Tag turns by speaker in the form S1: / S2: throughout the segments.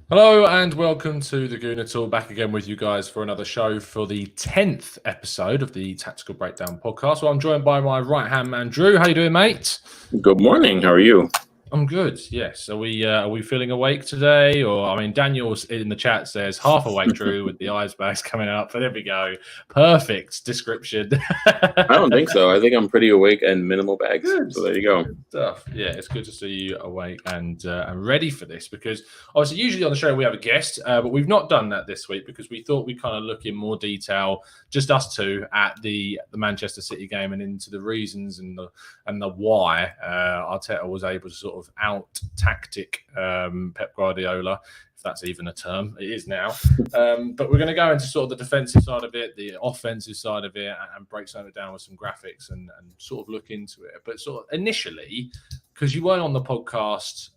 S1: Hello and welcome to the Gooner Talk, back again with you guys for another show for the 10th episode of the Tactical Breakdown podcast. Well, I'm joined by my right-hand man, Drew. How you doing, mate?
S2: Good morning. How are you?
S1: I'm good, yes. Are we feeling awake today? Or, I mean, Daniel's in the chat says half awake, Drew, with the eyes bags coming up. But there we go. Perfect description.
S2: I don't think so. I think I'm pretty awake and minimal bags.
S1: Good.
S2: So there you go.
S1: Good stuff. Yeah, it's good to see you awake and ready for this, because obviously usually on the show we have a guest, but we've not done that this week because we thought we'd kind of look in more detail, just us two, at the Manchester City game and into the reasons and the why Arteta was able to sort of out-tactic Pep Guardiola, if that's even a term. It is now. But we're going to go into sort of the defensive side of it, the offensive side of it, and break some of it down with some graphics and sort of look into it. But sort of initially, because you weren't on the podcast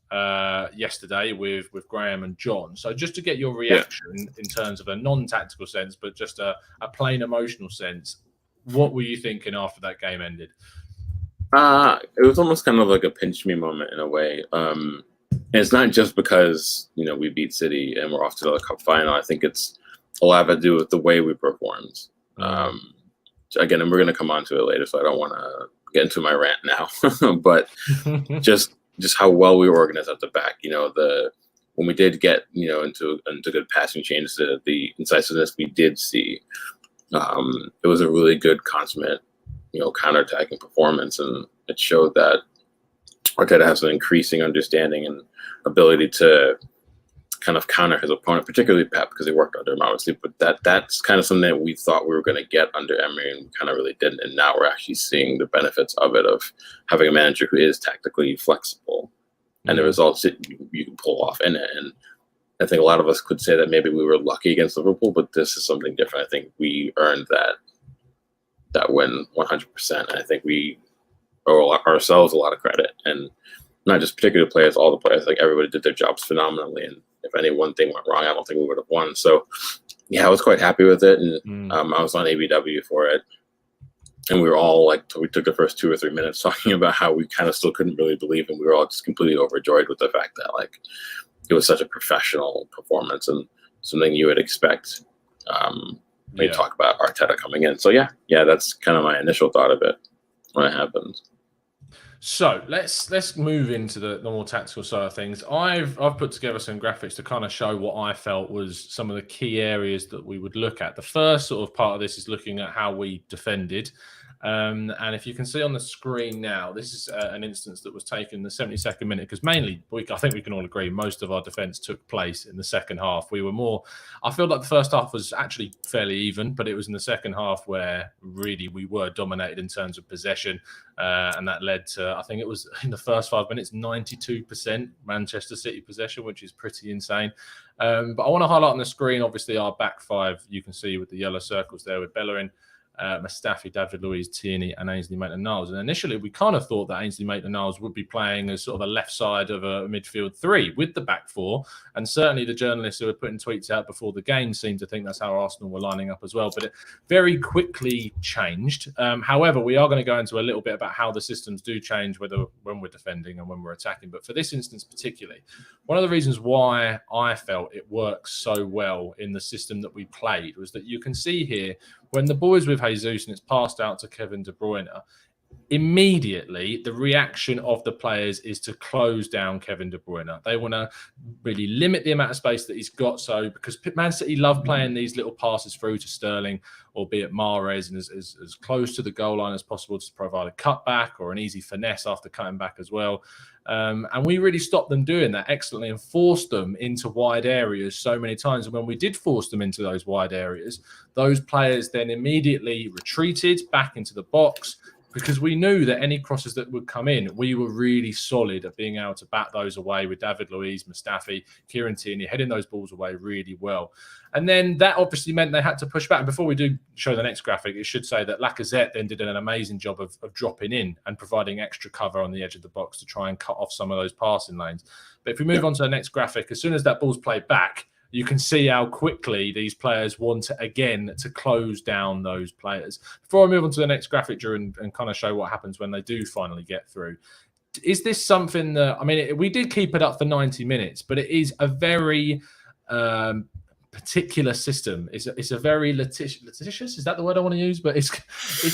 S1: yesterday with Graham and John, so just to get your reaction in terms of a non-tactical sense, but just a plain emotional sense, what were you thinking after that game ended?
S2: It was almost kind of like a pinch me moment in a way. And it's not just because, we beat City and we're off to the cup final. I think it's a lot to do with the way we performed. Again, and we're going to come on to it later, so I don't want to get into my rant now. But just how well we were organized at the back. When we did get into good passing changes, the incisiveness we did see, it was a really good consummate counterattacking performance, and it showed that Arteta has an increasing understanding and ability to kind of counter his opponent, particularly Pep, because he worked under him, obviously. But that's kind of something that we thought we were going to get under Emery, and we kind of really didn't. And now we're actually seeing the benefits of it, of having a manager who is tactically flexible, and the results that you can pull off in it. And I think a lot of us could say that maybe we were lucky against Liverpool, but this is something different. I think we earned that win 100%. And I think we owe ourselves a lot of credit, and not just particular players, all the players. Like, everybody did their jobs phenomenally, and if any one thing went wrong, I don't think we would have won. So yeah, I was quite happy with it, and I was on ABW for it, and we were all we took the first 2 or 3 minutes talking about how we kind of still couldn't really believe, and we were all just completely overjoyed with the fact that it was such a professional performance and something you would expect when you talk about Arteta coming in. So yeah, that's kind of my initial thought of it when it happened.
S1: So let's move into the more tactical side of things. I've put together some graphics to kind of show what I felt was some of the key areas that we would look at. The first sort of part of this is looking at how we defended. And if you can see on the screen now, this is an instance that was taken in the 72nd minute, because mainly, I think we can all agree, most of our defence took place in the second half. We were I feel like the first half was actually fairly even, but it was in the second half where really we were dominated in terms of possession. And that led to, I think it was in the first 5 minutes, 92% Manchester City possession, which is pretty insane. But I want to highlight on the screen, obviously, our back five, you can see with the yellow circles there with Bellerin, Mustafi, David Luiz, Tierney, and Ainsley Maitland-Niles. And initially, we kind of thought that Ainsley Maitland-Niles would be playing as sort of a left side of a midfield three with the back four. And certainly the journalists who were putting tweets out before the game seemed to think that's how Arsenal were lining up as well. But it very quickly changed. However, we are going to go into a little bit about how the systems do change, whether when we're defending and when we're attacking. But for this instance particularly, one of the reasons why I felt it works so well in the system that we played was that you can see here, when the ball is with Jesus and it's passed out to Kevin De Bruyne, immediately the reaction of the players is to close down Kevin De Bruyne. They want to really limit the amount of space that he's got. So because Man City love playing these little passes through to Sterling, albeit Mahrez, and as close to the goal line as possible to provide a cutback or an easy finesse after cutting back as well. And we really stopped them doing that excellently and forced them into wide areas so many times. And when we did force them into those wide areas, those players then immediately retreated back into the box, because we knew that any crosses that would come in, we were really solid at being able to bat those away with David Luiz, Mustafi, Kieran Tierney, heading those balls away really well. And then that obviously meant they had to push back. And before we do show the next graphic, it should say that Lacazette then did an amazing job of dropping in and providing extra cover on the edge of the box to try and cut off some of those passing lanes. But if we move on to the next graphic, as soon as that ball's played back, you can see how quickly these players want to close down those players. Before I move on to the next graphic, Drew, and kind of show what happens when they do finally get through, is this something that, I mean, we did keep it up for 90 minutes, but it is a very particular system. It's a very litigious, is that the word I want to use? But it's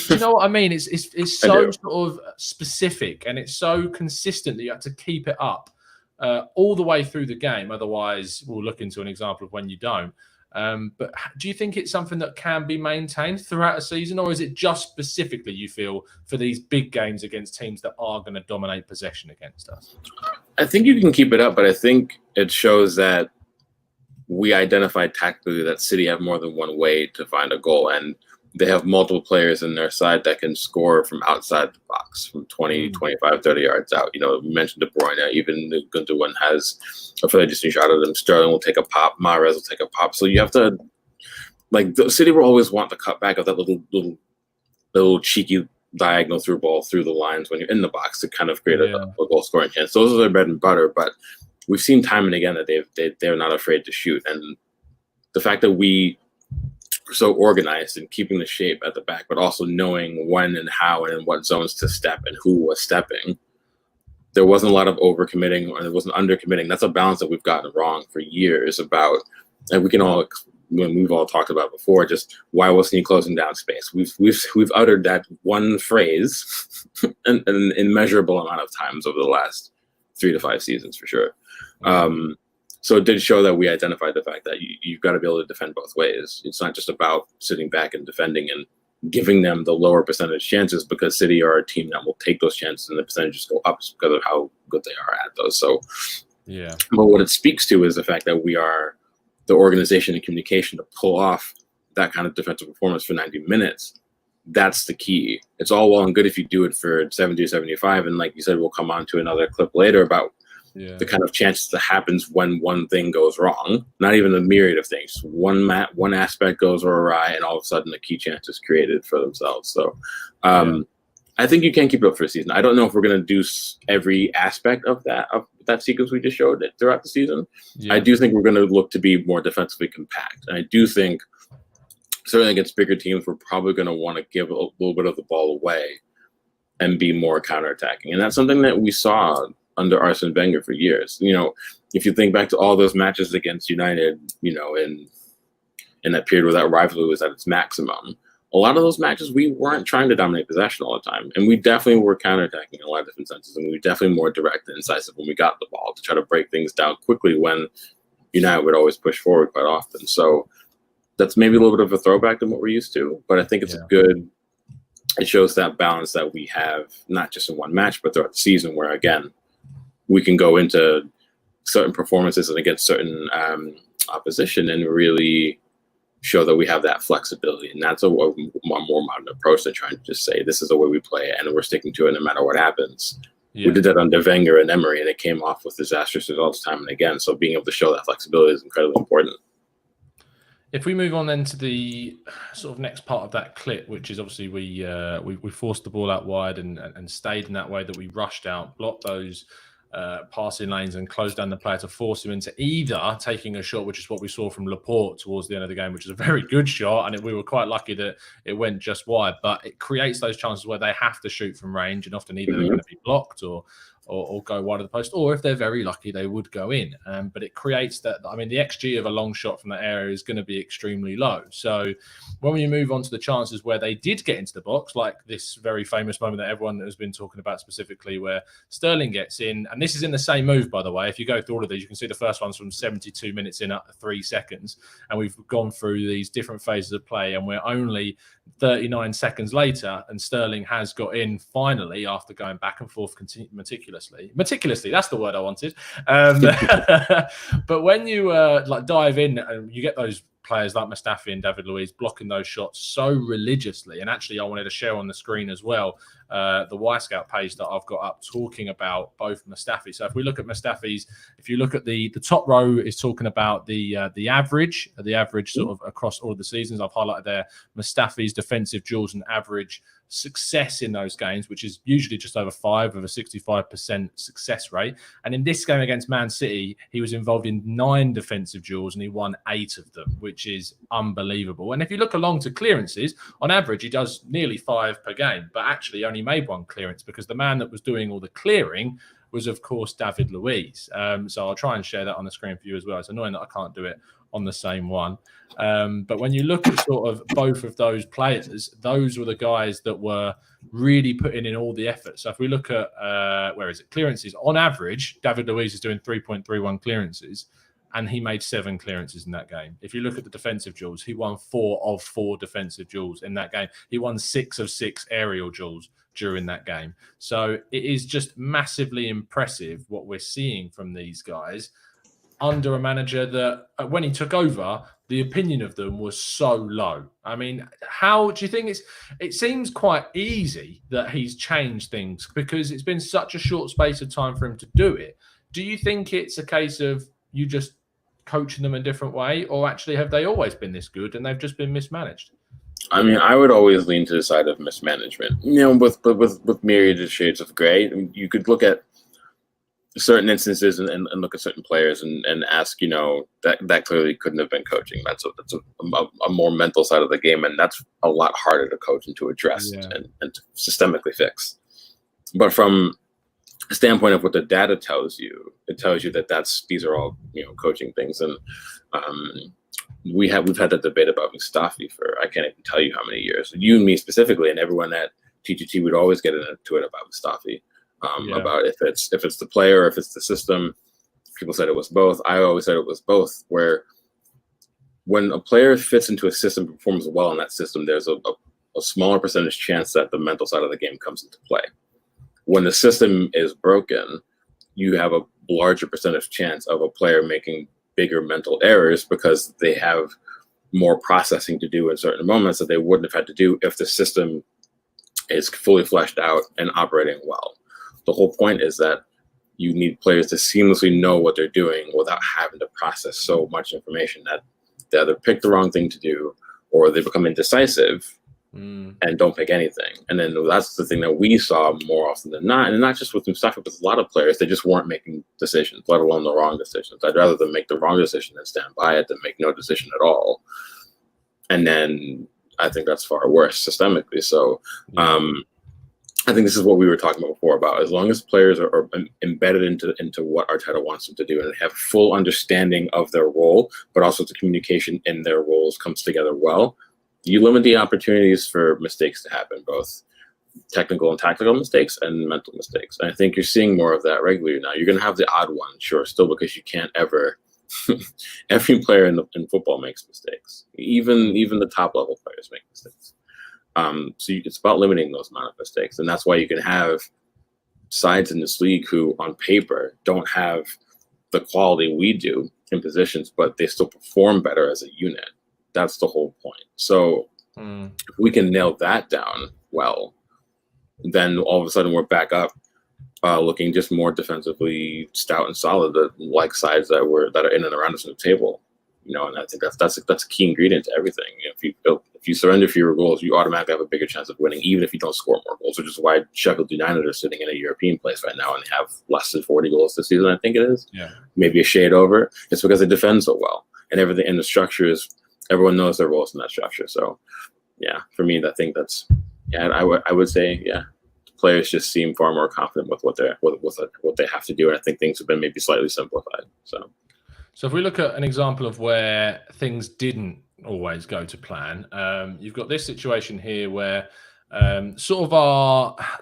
S1: you know what I mean? It's so sort of specific, and it's so consistent that you have to keep it up all the way through the game. Otherwise, we'll look into an example of when you don't. But do you think it's something that can be maintained throughout a season, or is it just specifically, you feel, for these big games against teams that are going to dominate possession against us?
S2: I think you can keep it up, but I think it shows that we identified tactically that City have more than one way to find a goal, and they have multiple players in their side that can score from outside the box, from 20, 25, 30 yards out. You know, we mentioned De Bruyne, even the Gundogan has a fairly decent shot at him. Sterling will take a pop, Mahrez will take a pop. So you have to, like, the City will always want to cut back of that little cheeky diagonal through ball through the lines when you're in the box to kind of create a goal scoring chance. Those are their bread and butter, but we've seen time and again that they're not afraid to shoot. And the fact that we so organized in keeping the shape at the back, but also knowing when and how and in what zones to step and who was stepping. There wasn't a lot of overcommitting or there wasn't undercommitting. That's a balance that we've gotten wrong for years about, and we can all, when we've all talked about before, just why wasn't he closing down space? We've uttered that one phrase an immeasurable amount of times over the last 3 to 5 seasons for sure. So it did show that we identified the fact that you've got to be able to defend both ways. It's not just about sitting back and defending and giving them the lower percentage chances, because City are a team that will take those chances and the percentages go up because of how good they are at those. So, yeah. But what it speaks to is the fact that we are the organization and communication to pull off that kind of defensive performance for 90 minutes. That's the key. It's all well and good if you do it for 70 or 75. And like you said, we'll come on to another clip later about the kind of chances that happens when one thing goes wrong, not even a myriad of things. One aspect goes awry, and all of a sudden a key chance is created for themselves. So I think you can keep it up for a season. I don't know if we're going to do every aspect of that sequence we just showed it throughout the season. I do think we're going to look to be more defensively compact. And I do think certainly against bigger teams, we're probably going to want to give a little bit of the ball away and be more counterattacking. And that's something that we saw under Arsene Wenger for years. You know, if you think back to all those matches against United, you know, in that period where that rivalry was at its maximum, a lot of those matches we weren't trying to dominate possession all the time, and we definitely were counterattacking in a lot of different senses, and we were definitely more direct and incisive when we got the ball to try to break things down quickly when United would always push forward quite often. So that's maybe a little bit of a throwback to what we're used to, but I think it's it shows that balance that we have not just in one match but throughout the season, where again we can go into certain performances and against certain opposition and really show that we have that flexibility. And that's a more modern approach than trying to just say, this is the way we play and we're sticking to it no matter what happens. We did that under Wenger and Emery, and it came off with disastrous results time and again. So being able to show that flexibility is incredibly important.
S1: If we move on then to the sort of next part of that clip, which is obviously we forced the ball out wide and stayed in that way, that we rushed out, blocked those passing lanes and closed down the player to force him into either taking a shot, which is what we saw from Laporte towards the end of the game, which is a very good shot, and we were quite lucky that it went just wide, but it creates those chances where they have to shoot from range, and often either they're going to be blocked or go wide of the post, or if they're very lucky, they would go in. But it creates that, I mean, the XG of a long shot from that area is going to be extremely low. So when you move on to the chances where they did get into the box, like this very famous moment that everyone has been talking about specifically, where Sterling gets in, and this is in the same move, by the way. If you go through all of these, you can see the first one's from 72 minutes in up to 3 seconds. And we've gone through these different phases of play, and we're only 39 seconds later, and Sterling has got in finally after going back and forth meticulously, that's the word I wanted. But when you like dive in and you get those players like Mustafi and David Luiz blocking those shots so religiously, and actually I wanted to share on the screen as well the Y-Scout page that I've got up talking about both Mustafi. So if we look at Mustafi's, if you look at the top row is talking about the average sort of across all of the seasons. I've highlighted there Mustafi's defensive duels and average success in those games, which is usually just over 5 with a 65% success rate. And in this game against Man City, he was involved in 9 defensive duels and he won 8 of them, which is unbelievable. And if you look along to clearances, on average, he does nearly 5 per game, but actually only made 1 clearance because the man that was doing all the clearing was, of course, David Luiz. So I'll try and share that on the screen for you as well. It's annoying that I can't do it on the same one. But when you look at sort of both of those players, those were the guys that were really putting in all the effort. So if we look at, clearances, on average, David Luiz is doing 3.31 clearances, and he made 7 clearances in that game. If you look at the defensive duels, he won 4 of 4 defensive duels in that game. He won 6 of 6 aerial duels during that game. So it is just massively impressive what we're seeing from these guys under a manager that when he took over, the opinion of them was so low. I mean, how do you think it seems quite easy that he's changed things because it's been such a short space of time for him to do it. Do you think it's a case of you just coaching them a different way, or actually have they always been this good and they've just been mismanaged?
S2: I mean, I would always lean to the side of mismanagement. With myriad of shades of gray. I mean, you could look at certain instances and look at certain players and ask, that clearly couldn't have been coaching. That's a more mental side of the game, and that's a lot harder to coach and to address and to systemically fix. But from a standpoint of what the data tells you, it tells you that these are all coaching things. And we've had that debate about Mustafi for I can't even tell you how many years. You and me specifically, and everyone at TGT would always get into it about Mustafi. About if it's the player or if it's the system. People said it was both. I always said it was both, where when a player fits into a system, performs well in that system, there's a smaller percentage chance that the mental side of the game comes into play. When the system is broken, you have a larger percentage chance of a player making bigger mental errors because they have more processing to do in certain moments that they wouldn't have had to do if the system is fully fleshed out and operating well. The whole point is that you need players to seamlessly know what they're doing without having to process so much information that they either pick the wrong thing to do or they become indecisive and don't pick anything. And then that's the thing that we saw more often than not. And not just with Mustafi, but with a lot of players, they just weren't making decisions, let alone the wrong decisions. I'd rather them make the wrong decision and stand by it than make no decision at all. And then I think that's far worse systemically. So, I think this is what we were talking about before about as long as players are embedded into what Arteta wants them to do and they have full understanding of their role, but also the communication in their roles comes together well, you limit the opportunities for mistakes to happen, both technical and tactical mistakes and mental mistakes. And I think you're seeing more of that regularly now. You're going to have the odd one, sure, still, because you can't ever every player in football makes mistakes. Even the top level players make mistakes. It's about limiting those amount of mistakes. And that's why you can have sides in this league who on paper don't have the quality we do in positions, but they still perform better as a unit. That's the whole point. So if we can nail that down well, then all of a sudden we're back up looking just more defensively stout and solid, like sides that are in and around us on the table. And I think that's a key ingredient to everything. If you surrender fewer goals, you automatically have a bigger chance of winning, even if you don't score more goals, which is why Sheffield United are sitting in a European place right now and they have less than 40 goals this season, I think it is. Yeah. Maybe a shade over. It's because they defend so well. And everything in the structure is, everyone knows their roles in that structure. So, for me, I think that's, I would say, players just seem far more confident with what they have to do. And I think things have been maybe slightly simplified.
S1: So if we look at an example of where things didn't always go to plan, you've got this situation here where the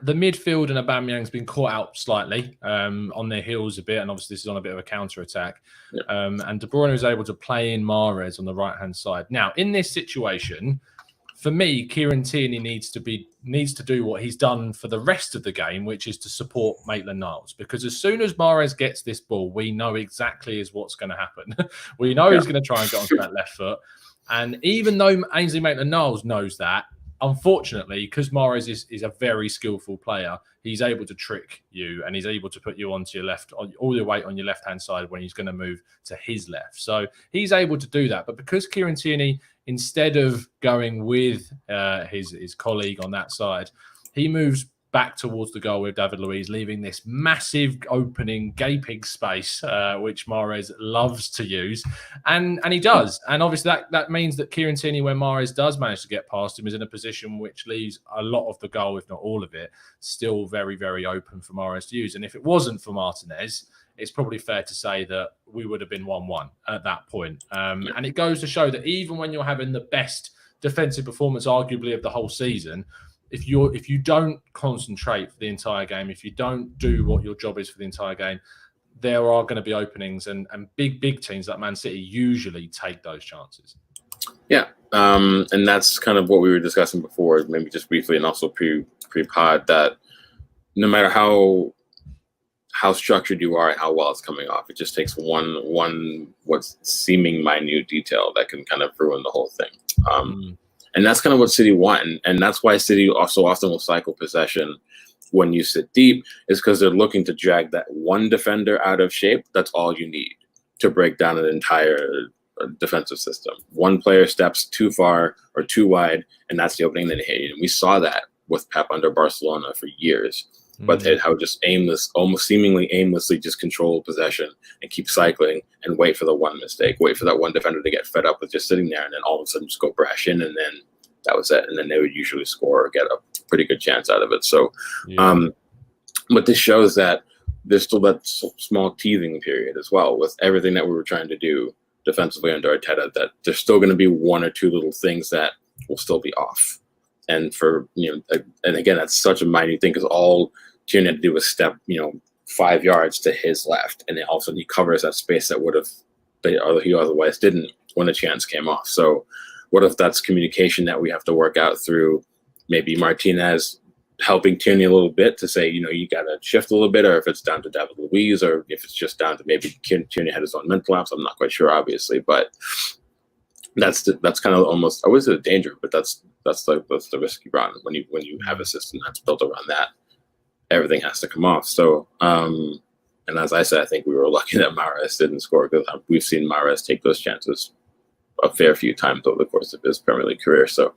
S1: midfield and Aubameyang's been caught out slightly on their heels a bit, and obviously this is on a bit of a counter-attack. And De Bruyne is able to play in Mahrez on the right-hand side. Now, in this situation, for me, Kieran Tierney needs to do what he's done for the rest of the game, which is to support Maitland-Niles. Because as soon as Mahrez gets this ball, we know exactly what's going to happen. We know he's going to try and get onto that left foot. And even though Ainsley Maitland-Niles knows that, unfortunately, because Mahrez is a very skillful player, he's able to trick you and he's able to put you onto your left, all your weight on your left-hand side when he's going to move to his left. So he's able to do that. But because Kieran Tierney, instead of going with his colleague on that side, he moves back towards the goal with David Luiz, leaving this massive opening, gaping space, which Mahrez loves to use. And he does. And obviously that means that Kieran Tierney, when Mahrez does manage to get past him, is in a position which leaves a lot of the goal, if not all of it, still very, very open for Mahrez to use. And if it wasn't for Martinez, it's probably fair to say that we would have been 1-1 at that point. And it goes to show that even when you're having the best defensive performance, arguably, of the whole season, if you don't concentrate for the entire game, if you don't do what your job is for the entire game, there are going to be openings, and big teams like Man City usually take those chances.
S2: Yeah, and that's kind of what we were discussing before, maybe just briefly, and also pre-pod, that no matter how structured you are and how well it's coming off, it just takes one what's seeming minute detail that can kind of ruin the whole thing. And that's kind of what City want. And that's why City also often will cycle possession when you sit deep, is because they're looking to drag that one defender out of shape. That's all you need to break down an entire defensive system. One player steps too far or too wide, and that's the opening that they hit. And we saw that with Pep under Barcelona for years. But they'd how just almost seemingly aimlessly just control possession and keep cycling and wait for the one mistake, wait for that one defender to get fed up with just sitting there, and then all of a sudden just go brash in, and then that was it. And then they would usually score or get a pretty good chance out of it. So, but this shows that there's still that small teething period as well with everything that we were trying to do defensively under Arteta, that there's still going to be one or two little things that will still be off. And and again, that's such a minute thing, because all Tierney had to do was step, 5 yards to his left, and then all of a sudden he covers that space that he otherwise didn't when a chance came off. So what if that's communication that we have to work out through maybe Martinez helping Tierney a little bit to say, you got to shift a little bit, or if it's down to David Luiz, or if it's just down to maybe Tierney had his own mental lapse. I'm not quite sure, obviously, but that's kind of almost, I wouldn't say a danger, but that's the risk you run when you have a system that's built around that. Everything has to come off. So, and as I said, I think we were lucky that Mahrez didn't score, because we've seen Mahrez take those chances a fair few times over the course of his Premier League career. So,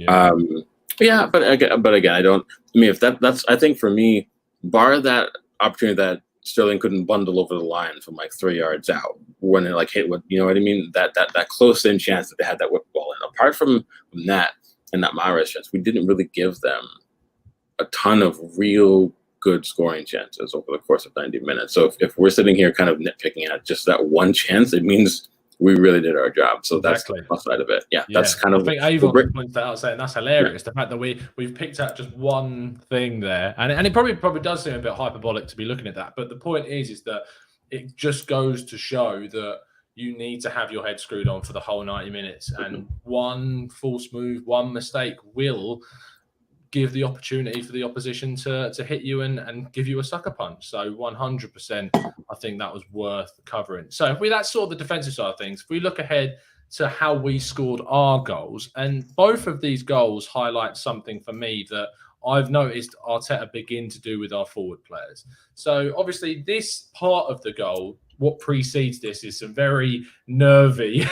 S2: but again, I don't. I mean, if that's, I think for me, bar that opportunity that Sterling couldn't bundle over the line from like 3 yards out when it hit what, what I mean? That close in chance that they had that whip ball in. Apart from that and that Mahrez chance, we didn't really give them a ton of real good scoring chances over the course of 90 minutes. So if we're sitting here kind of nitpicking at just that one chance, it means we really did our job. So that's the plus side of it. Yeah, that's kind of.
S1: I think Avon pointed that out, saying that's hilarious. The fact that we've picked out just one thing there, and it probably does seem a bit hyperbolic to be looking at that. But the point is that it just goes to show that you need to have your head screwed on for the whole 90 minutes, and one false move, one mistake will give the opportunity for the opposition to hit you and give you a sucker punch. So 100%, I think that was worth covering. So that's sort of the defensive side of things. If we look ahead to how we scored our goals, and both of these goals highlight something for me that I've noticed Arteta begin to do with our forward players. So obviously this part of the goal, what precedes this is some very nervy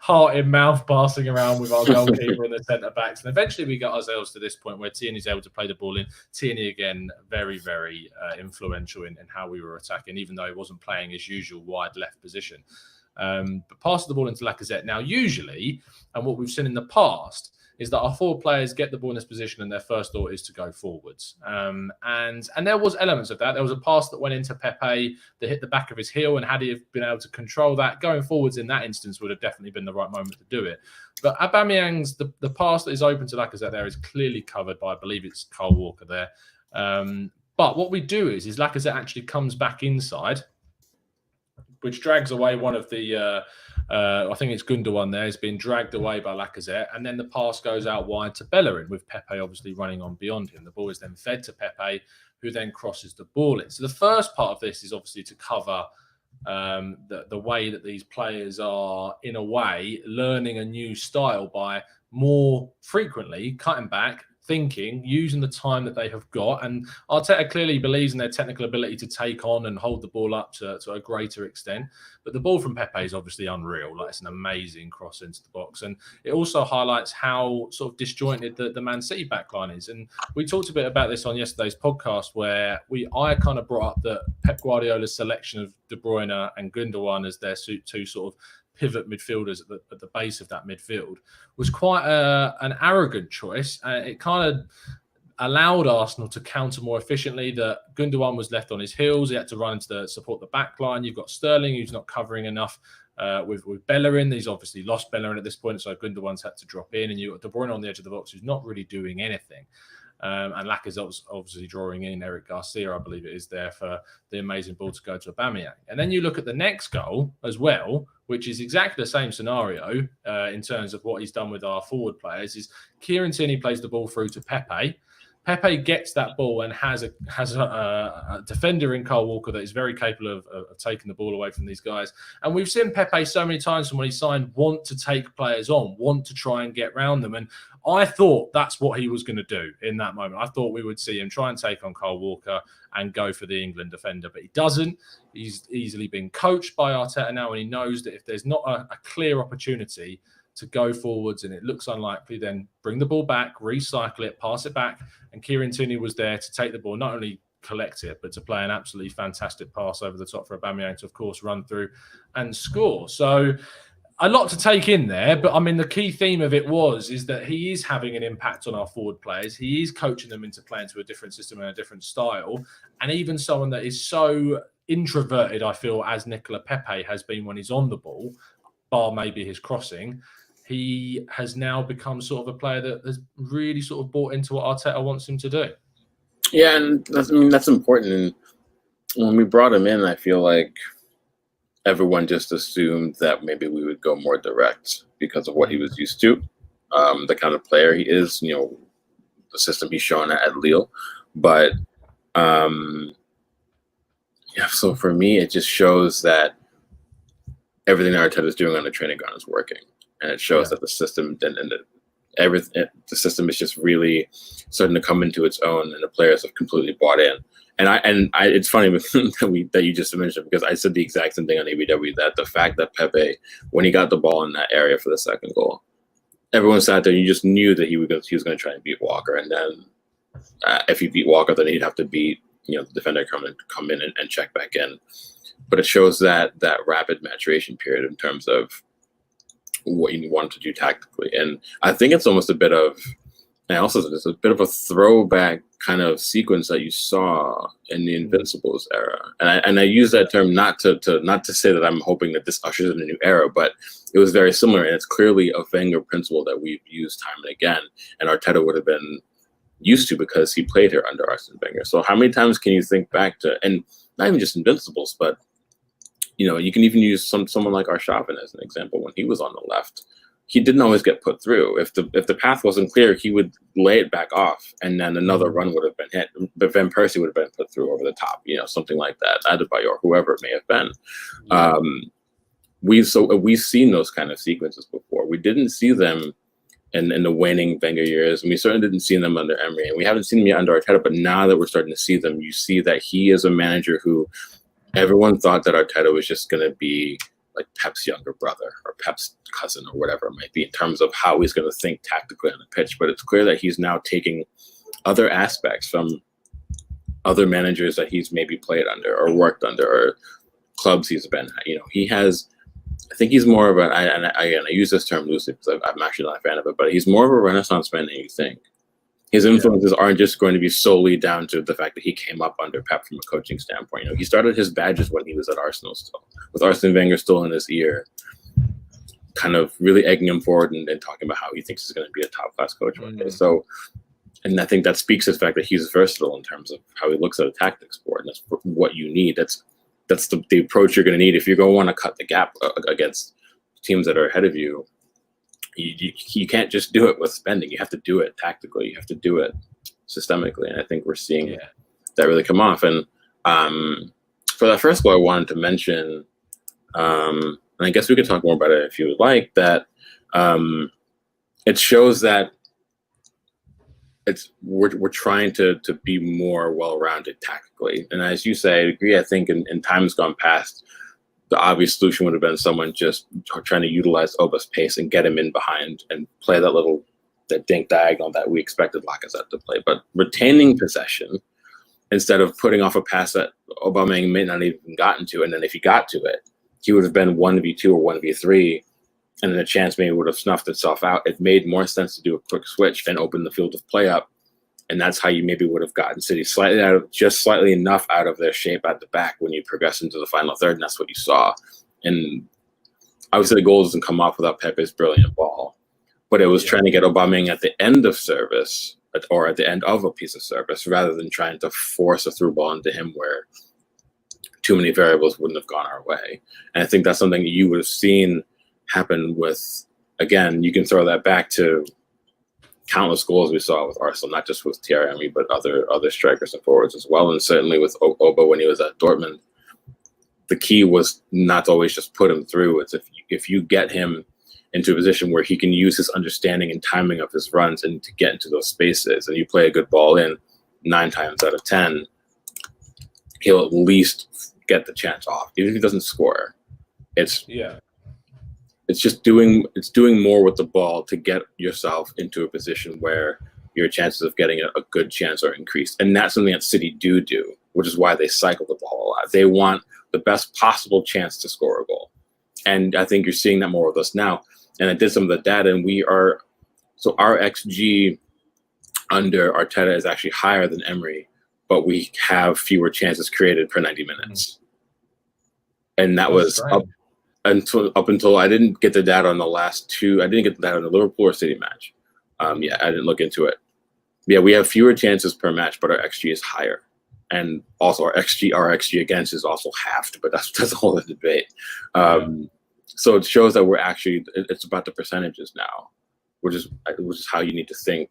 S1: heart in mouth passing around with our goalkeeper and the centre backs. And eventually we got ourselves to this point where Tierney's able to play the ball in. Tierney, again, very, very influential in how we were attacking, even though he wasn't playing his usual wide left position. But passing the ball into Lacazette. Now, usually, and what we've seen in the past, is that our forward players get the ball in this position and their first thought is to go forwards. And there was elements of that. There was a pass that went into Pepe that hit the back of his heel, and had he been able to control that, going forwards in that instance would have definitely been the right moment to do it. But Aubameyang's, the pass that is open to Lacazette there is clearly covered by, I believe it's Kyle Walker there. But what we do is Lacazette actually comes back inside, which drags away one of the, I think it's Gundogan there, has been dragged away by Lacazette, and then the pass goes out wide to Bellerin, with Pepe obviously running on beyond him. The ball is then fed to Pepe, who then crosses the ball in. So the first part of this is obviously to cover the way that these players are, in a way, learning a new style by more frequently, cutting back, thinking, using the time that they have got. And Arteta clearly believes in their technical ability to take on and hold the ball up to a greater extent. But the ball from Pepe is obviously unreal. Like, it's an amazing cross into the box. And it also highlights how sort of disjointed the Man City backline is. And we talked a bit about this on yesterday's podcast, where I kind of brought up that Pep Guardiola's selection of De Bruyne and Gundogan as their two sort of pivot midfielders at the base of that midfield was quite an arrogant choice. It kind of allowed Arsenal to counter more efficiently. That Gundogan was left on his heels. He had to run to support the back line. You've got Sterling, who's not covering enough with Bellerin. He's obviously lost Bellerin at this point, so Gundogan's had to drop in. And you've got De Bruyne on the edge of the box, who's not really doing anything. And Lacazette's obviously drawing in Eric Garcia, I believe it is, there for the amazing ball to go to Aubameyang. And then you look at the next goal as well, which is exactly the same scenario in terms of what he's done with our forward players, is Kieran Tierney plays the ball through to Pepe. Pepe gets that ball and has a defender in Kyle Walker that is very capable of taking the ball away from these guys. And we've seen Pepe so many times from when he signed want to take players on, want to try and get round them. And I thought that's what he was going to do in that moment. I thought we would see him try and take on Kyle Walker and go for the England defender, but he doesn't. He's easily been coached by Arteta now, and he knows that if there's not a clear opportunity to go forwards and it looks unlikely, then bring the ball back, recycle it, pass it back. And Kieran Tierney was there to take the ball, not only collect it, but to play an absolutely fantastic pass over the top for Aubameyang to, of course, run through and score. So a lot to take in there, but I mean, the key theme of it is that he is having an impact on our forward players. He is coaching them into playing to a different system and a different style. And even someone that is so introverted, I feel, as Nicola Pepe has been when he's on the ball, bar maybe his crossing, he has now become sort of a player that has really sort of bought into what Arteta wants him to do.
S2: Yeah, and that's important. And when we brought him in, I feel like everyone just assumed that maybe we would go more direct because of what he was used to, the kind of player he is, the system he's shown at Lille. But so for me, it just shows that everything that Arteta is doing on the training ground is working. And it shows that the system the system is just really starting to come into its own, and the players have completely bought in. And it's funny that you just mentioned, because I said the exact same thing on ABW, that the fact that Pepe, when he got the ball in that area for the second goal, everyone sat there and you just knew that he was going to try and beat Walker. And then if he beat Walker, then he'd have to beat the defender come in and check back in. But it shows that rapid maturation period in terms of what you want to do tactically. And I think it's almost a bit of, and also it's a bit of a throwback kind of sequence that you saw in the Invincibles era. And I use that term not to say that I'm hoping that this ushers in a new era, but it was very similar, and it's clearly a Wenger principle that we've used time and again, and Arteta would have been used to because he played here under Arsene Wenger. So how many times can you think back to, and not even just Invincibles, but you can even use someone like Arshavin as an example. When he was on the left, he didn't always get put through. If the path wasn't clear, he would lay it back off, and then another run would have been hit. But Van Persie would have been put through over the top, something like that, Adebayor, whoever it may have been. We've seen those kind of sequences before. We didn't see them in the waning Wenger years, and we certainly didn't see them under Emery, and we haven't seen them yet under Arteta. But now that we're starting to see them, you see that he is a manager who everyone thought that Arteta was just going to be like Pep's younger brother or Pep's cousin or whatever it might be in terms of how he's going to think tactically on the pitch. But it's clear that he's now taking other aspects from other managers that he's maybe played under or worked under or clubs he's been at. He has, I think he's more of I use this term loosely because I'm actually not a fan of it, but he's more of a Renaissance man than you think. His influences aren't just going to be solely down to the fact that he came up under Pep from a coaching standpoint. He started his badges when he was at Arsenal still, with Arsene Wenger still in his ear, kind of really egging him forward and talking about how he thinks he's going to be a top-class coach one day. So, and I think that speaks to the fact that he's versatile in terms of how he looks at a tactics board, and that's what you need. That's the approach you're going to need if you're going to want to cut the gap against teams that are ahead of you. You can't just do it with spending. You have to do it tactically. You have to do it systemically. And I think we're seeing that really come off. And for that first goal, I wanted to mention, and I guess we could talk more about it if you would like, that it shows that we're trying to be more well-rounded tactically. And as you say, I agree. I think in times gone past, the obvious solution would have been someone just trying to utilize Oba's pace and get him in behind and play that dink diagonal that we expected Lacazette to play. But retaining possession instead of putting off a pass that Aubameyang may not even gotten to, and then if he got to it, he would have been 1v2 or 1v3, and then the chance maybe would have snuffed itself out. It made more sense to do a quick switch and open the field of play up, and that's how you maybe would have gotten City slightly enough out of their shape at the back when you progress into the final third, and that's what you saw. And obviously the goal doesn't come off without Pepe's brilliant ball, but it was trying to get Aubameyang at the end of service or at the end of a piece of service rather than trying to force a through ball into him where too many variables wouldn't have gone our way. And I think that's something that you would have seen happen with, again, you can throw that back to countless goals we saw with Arsenal, not just with Thierry Henry, but other strikers and forwards as well. And certainly with Oba when he was at Dortmund, the key was not to always just put him through. It's if you get him into a position where he can use his understanding and timing of his runs and to get into those spaces, and you play a good ball in 9 times out of 10, he'll at least get the chance off. Even if he doesn't score, it's just doing more with the ball to get yourself into a position where your chances of getting a good chance are increased. And that's something that City do, which is why they cycle the ball a lot. They want the best possible chance to score a goal. And I think you're seeing that more with us now. And I did some of the data, and our XG under Arteta is actually higher than Emery, but we have fewer chances created per 90 minutes. And that was up until I didn't get the data on the last two. I didn't get the data on the Liverpool or City match. I didn't look into it. Yeah, we have fewer chances per match, but our XG is higher. And also our XG against is also halved, but that's a whole other debate. So it shows that it's about the percentages now, which is how you need to think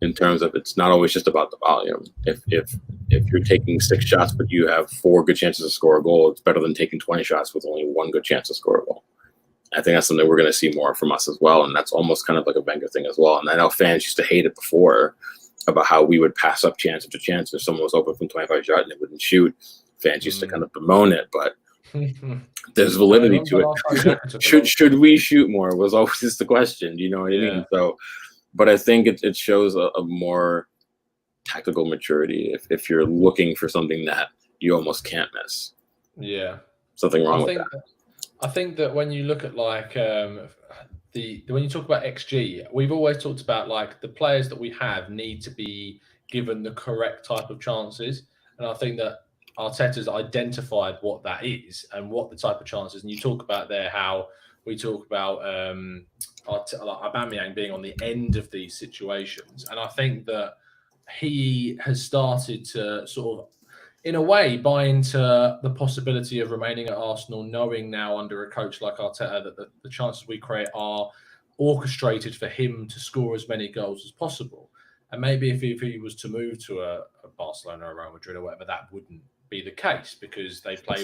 S2: in terms of it's not always just about the volume. If you're taking 6 shots but you have 4 good chances to score a goal, it's better than taking 20 shots with only 1 good chance to score a goal. I think that's something we're going to see more from us as well, and that's almost kind of like a Wenger thing as well. And I know fans used to hate it before about how we would pass up chance after chance if someone was open from 25 yards and they wouldn't shoot. Fans used to kind of bemoan it, but there's validity to it. Should we shoot more was always the question, you know what I mean? So, but I think it shows a more tactical maturity if you're looking for something that you almost can't miss.
S1: Yeah.
S2: Something wrong with that.
S1: I think that when you look at like when you talk about XG, we've always talked about like the players that we have need to be given the correct type of chances. And I think that Arteta's identified what that is and what the type of chances. And you talk about there how we talk about Aubameyang being on the end of these situations. And I think that he has started to sort of, in a way, buy into the possibility of remaining at Arsenal, knowing now under a coach like Arteta that the chances we create are orchestrated for him to score as many goals as possible. And maybe if he was to move to a Barcelona or Real Madrid or whatever, that wouldn't be the case because they play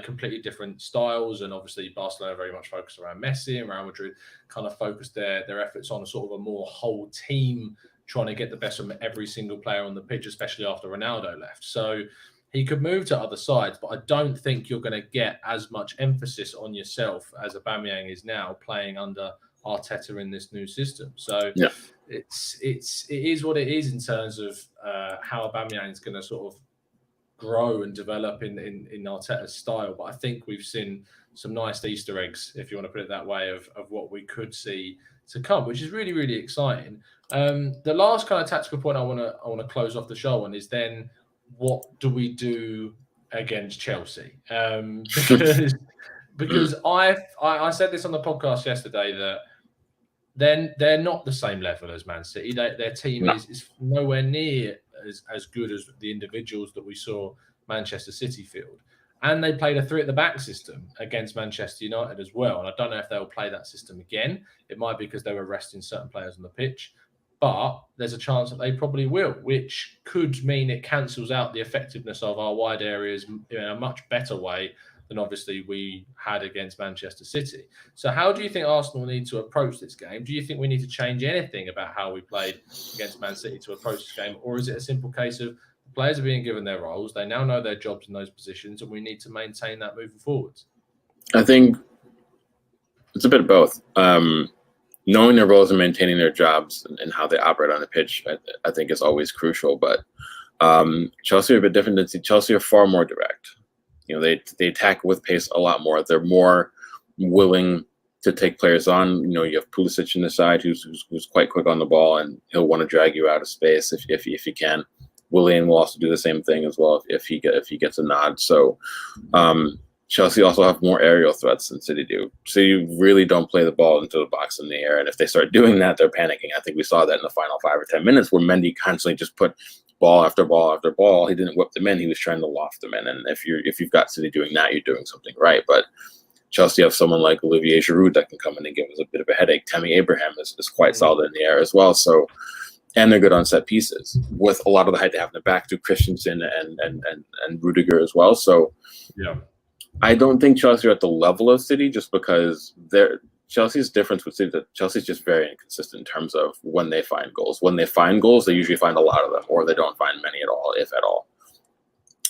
S1: completely different styles. And obviously Barcelona very much focused around Messi, and Real Madrid kind of focused their efforts on a sort of a more whole team trying to get the best from every single player on the pitch, especially after Ronaldo left. So he could move to other sides, but I don't think you're going to get as much emphasis on yourself as Aubameyang is now playing under Arteta in this new system. So it is what it is in terms of how Aubameyang is going to sort of grow and develop in Arteta's style. But I think we've seen some nice Easter eggs, if you want to put it that way, of what we could see to come, which is really, really exciting. The last kind of tactical point I want to close off the show on is then what do we do against Chelsea? Because I said this on the podcast yesterday that they're not the same level as Man City. Their team is nowhere near as good as the individuals that we saw Manchester City field. And they played a 3 at the back system against Manchester United as well. And I don't know if they'll play that system again. It might be because they were resting certain players on the pitch. But there's a chance that they probably will, which could mean it cancels out the effectiveness of our wide areas in a much better way than obviously we had against Manchester City. So how do you think Arsenal need to approach this game? Do you think we need to change anything about how we played against Man City to approach this game? Or is it a simple case of the players are being given their roles, they now know their jobs in those positions, and we need to maintain that moving forwards?
S2: I think it's a bit of both. Knowing their roles and maintaining their jobs and how they operate on the pitch, I think is always crucial. But Chelsea are a bit different than Chelsea are far more direct. They attack with pace a lot more. They're more willing to take players on. You have Pulisic in the side who's quite quick on the ball, and he'll want to drag you out of space if he can. Willian will also do the same thing as well if he gets a nod. So Chelsea also have more aerial threats than City do. So you really don't play the ball into the box in the air. And if they start doing that, they're panicking. I think we saw that in the final 5 or 10 minutes where Mendy constantly just put ball after ball after ball. He didn't whip them in. He was trying to loft them in. And if you've got City doing that, you're doing something right. But Chelsea have someone like Olivier Giroud that can come in and give us a bit of a headache. Tammy Abraham is quite solid in the air as well. So, and they're good on set pieces with a lot of the height they have in the back to Christensen and Rudiger as well. So,
S1: yeah.
S2: I don't think Chelsea are at the level of City just because Chelsea's difference with City that Chelsea's just very inconsistent in terms of when they find goals. When they find goals, they usually find a lot of them, or they don't find many at all, if at all.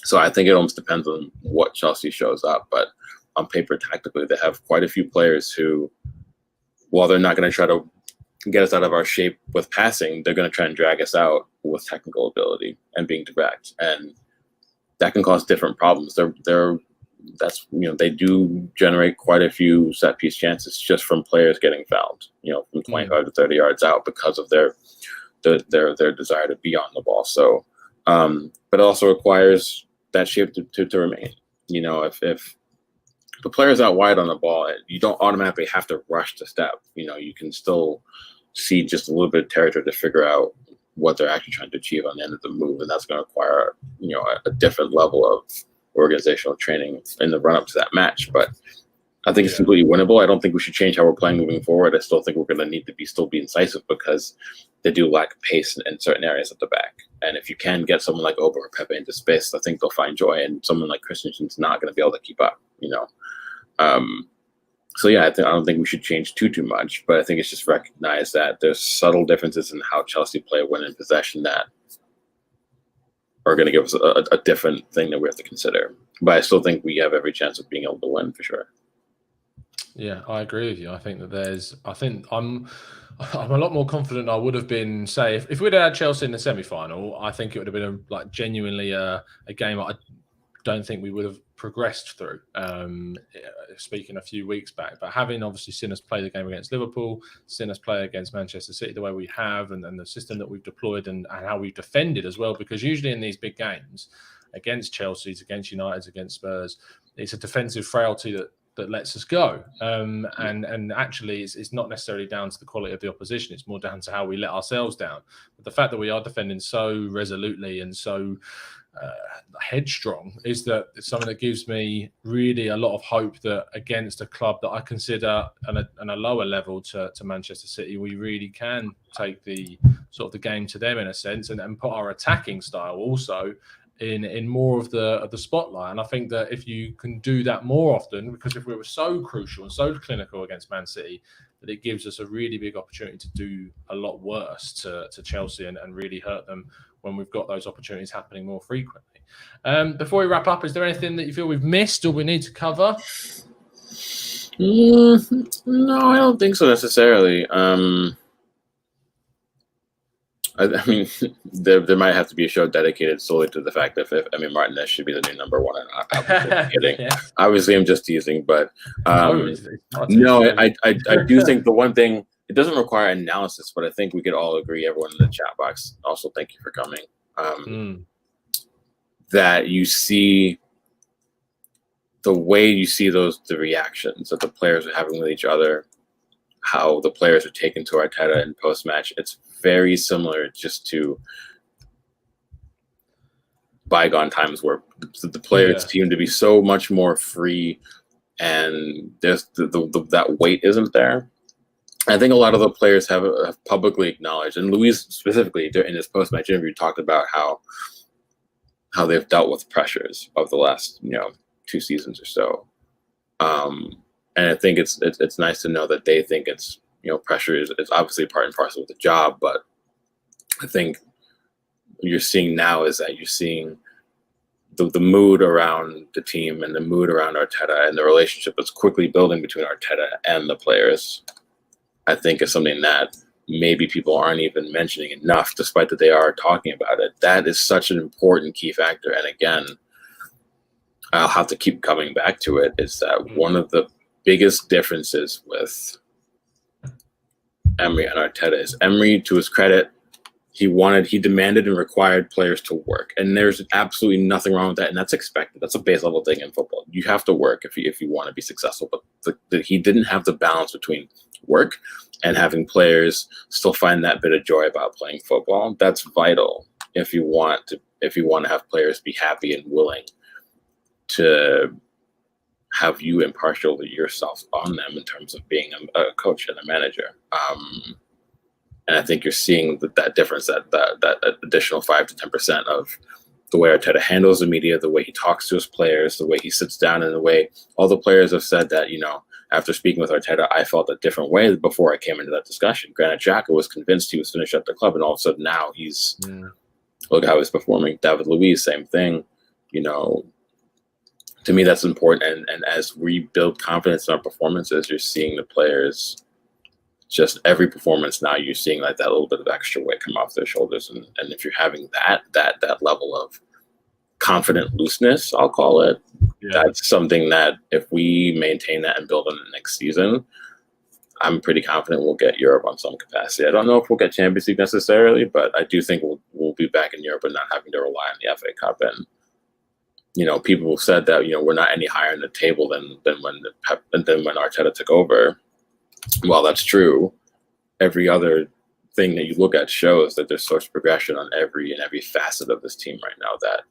S2: So I think it almost depends on what Chelsea shows up. But on paper, tactically, they have quite a few players who, while they're not going to try to get us out of our shape with passing, they're going to try and drag us out with technical ability and being direct, and that can cause different problems. They do generate quite a few set piece chances just from players getting fouled, from 25 to 30 yards out because of their desire to be on the ball. So, but it also requires that shape to remain. If the player's out wide on the ball, you don't automatically have to rush to step. You can still see just a little bit of territory to figure out what they're actually trying to achieve on the end of the move, and that's going to require a different level of organizational training in the run-up to that match. But I think it's completely winnable. I don't think we should change how we're playing moving forward. I still think we're going to need to still be incisive because they do lack pace in certain areas at the back. And if you can get someone like Oba or Pepe into space, I think they'll find joy. And someone like Christensen's not going to be able to keep up. So I don't think we should change too much. But I think it's just recognize that there's subtle differences in how Chelsea play when in possession that are going to give us a different thing that we have to consider. But I still think we have every chance of being able to win for sure.
S1: Yeah, I agree with you. I think that I'm a lot more confident than I would have been, say, if we'd had Chelsea in the semi-final. I think it would have been genuinely a game I don't think we would have progressed through, speaking a few weeks back. But having obviously seen us play the game against Liverpool, seen us play against Manchester City the way we have, and the system that we've deployed and how we've defended as well, because usually in these big games against Chelsea's, against United's, against Spurs, it's a defensive frailty that lets us go. And actually it's not necessarily down to the quality of the opposition. It's more down to how we let ourselves down. But the fact that we are defending so resolutely and so headstrong is that it's something that gives me really a lot of hope that against a club that I consider on a lower level to Manchester City, we really can take the game to them in a sense and put our attacking style also in more of the spotlight. And I think that if you can do that more often, because if we were so crucial and so clinical against Man City, that it gives us a really big opportunity to do a lot worse to Chelsea and really hurt them when we've got those opportunities happening more frequently. Before we wrap up, is there anything that you feel we've missed or we need to cover?
S2: No, I don't think so necessarily. I mean, there might have to be a show dedicated solely to the fact that Martinez should be the new number one. I'm kidding. Yeah. Obviously, I'm just teasing, but no, I do think the one thing, it doesn't require analysis, but I think we could all agree, everyone in the chat box, also thank you for coming, that you see the way you see the reactions that the players are having with each other, how the players are taken to Arteta in post-match. It's very similar just to bygone times where the players seem to be so much more free and there's that weight isn't there. I think a lot of the players have publicly acknowledged, and Luiz specifically in his post-match interview talked about how they've dealt with pressures of the last 2 seasons or so. And I think it's nice to know that they think it's, pressure is obviously part and parcel of the job, but I think what you're seeing now is that you're seeing the mood around the team and the mood around Arteta and the relationship that's quickly building between Arteta and the players. I think is something that maybe people aren't even mentioning enough, despite that they are talking about it. That is such an important key factor. And again, I'll have to keep coming back to it, is that one of the biggest differences with Emery and Arteta is Emery, to his credit, he demanded and required players to work. And there's absolutely nothing wrong with that. And that's expected. That's a base level thing in football. You have to work if you want to be successful. But he didn't have the balance between work and having players still find that bit of joy about playing football. That's vital if you want to have players be happy and willing to have you impartial yourself on them in terms of being a coach and a manager. And I think you're seeing that difference, that additional 5 to 10% of the way Arteta handles the media, the way he talks to his players, the way he sits down, and the way all the players have said that, after speaking with Arteta, I felt a different way before I came into that discussion. Granit Xhaka was convinced he was finished at the club, and all of a sudden now look how he's performing. David Luiz, same thing. To me, that's important. And as we build confidence in our performances, you're seeing the players, just every performance now, you're seeing like that little bit of extra weight come off their shoulders. And if you're having that level of confident looseness, I'll call it, that's something that if we maintain that and build on it next season, I'm pretty confident we'll get Europe on some capacity. I don't know if we'll get Champions League necessarily, but I do think we'll be back in Europe and not having to rely on the FA Cup. And people have said that we're not any higher in the table than when Arteta took over. Well, that's true. Every other thing that you look at shows that there's such progression on every facet of this team right now that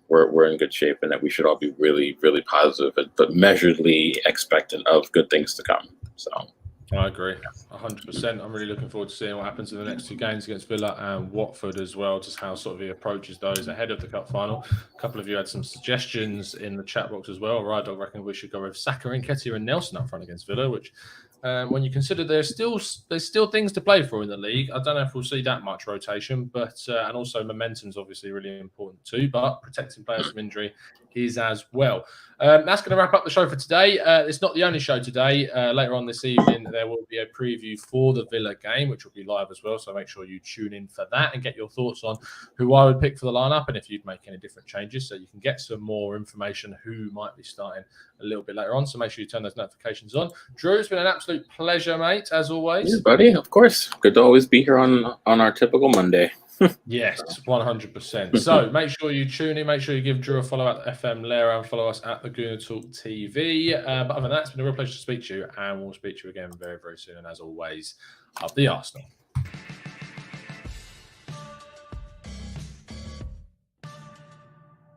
S2: we're in good shape, and that we should all be really, really positive, but measuredly expectant of good things to come. So
S1: I agree 100%. I'm really looking forward to seeing what happens in the next 2 games against Villa and Watford as well, just how sort of he approaches those ahead of the cup final. A couple of you had some suggestions in the chat box as well. Rydog reckon we should go with Saka, Nketiah and Nelson up front against Villa, which when you consider there's still things to play for in the league. I don't know if we'll see that much rotation, but and also momentum's obviously really important too, but protecting players from injury is as well. That's going to wrap up the show for today. It's not the only show today. Later on this evening, there will be a preview for the Villa game, which will be live as well. So make sure you tune in for that and get your thoughts on who I would pick for the lineup and if you'd make any different changes. So you can get some more information who might be starting a little bit later on. So make sure you turn those notifications on. Drew, it's been an absolute pleasure, mate, as always.
S2: Yeah, buddy, of course. Good to always be here on our typical Monday.
S1: Yes, 100%. So make sure you tune in. Make sure you give Drew a follow at FM Lera and follow us at the Gooner Talk TV. But other than that, it's been a real pleasure to speak to you, and we'll speak to you again very, very soon. And as always, up the Arsenal.